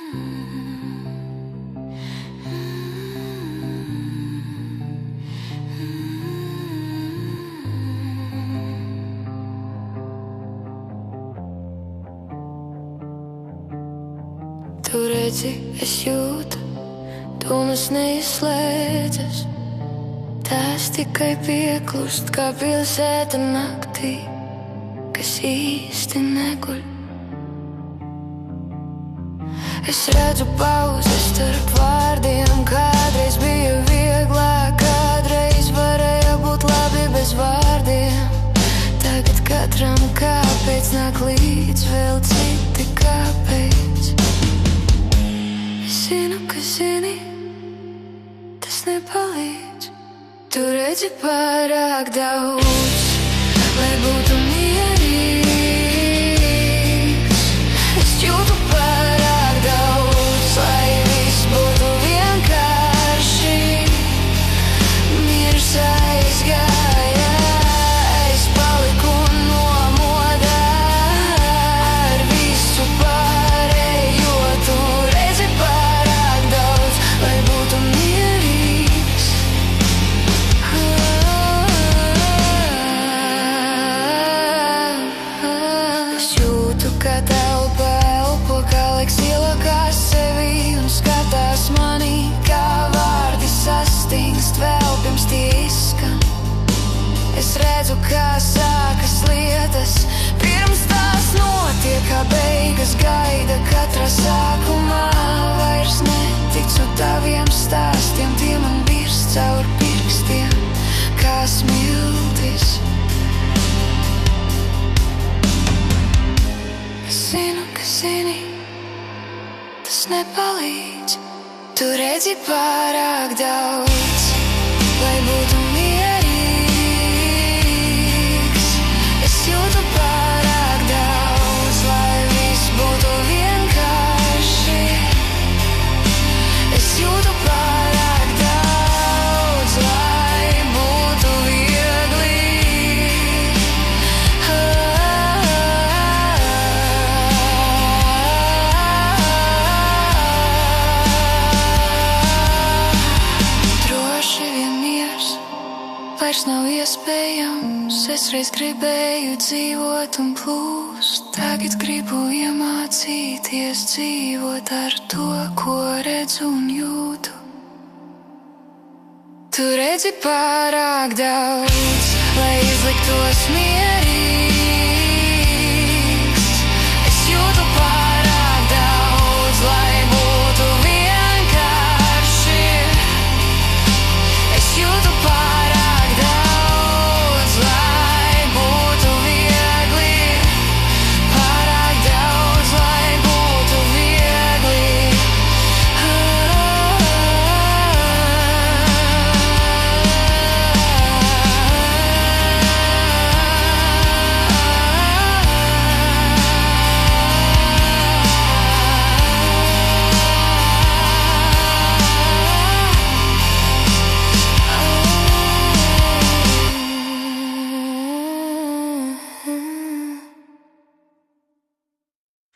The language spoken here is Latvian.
Tu redzi, es jūtu, domas neizslēdzas. Tās tikai pieklust kā pilsēta naktī, kas īsti neguļ. Es redzu pauzes starp vārdiem, kādreiz bija vieglāk, kādreiz varēja būt labi bez vārdiem. Tagad katram kāpēc nāk līdz vēl citi kāpēc. Zinu, ka zini, tas nepalīdz. Tu redzi pārāk daudz, lai būtu mierīgs. Es jūtu pārāk daudz, lai viss būtu vienkārši. Miers aizgāja, es paliku nomodā ar visu pārējo. Tu redzi pārāk daudz, lai būtu mierīgs. Es jūtu, ka telpa elpo, kā liks ielakās sevi un skatās manī, kā vārdi sastingst vēl pirms tie izskan. Es redzu, kā sākas lietas, pirms tās notiek, kā beigas gaida katrā sākumā. Vairs neticu taviem stāstiem, tie man birst caur pirkstiem, kā smiltis. Es zinu, ka zini, tas nepalīdz. Tu redzi pārāk daudz, lai būtu mierīgs. Es jūtu pārāk daudz, lai viss būtu vienkārši. Es jūtu pārāk daudz, lai būtu viegli. Droši vien miers vairs nav iespējams. Es reiz gribēju dzīvot un plūst, tagad gribu iemācīties dzīvot ar to, ko redzu un jūtu. Tu redzi pārāk daudz, lai izliktos mierīgi.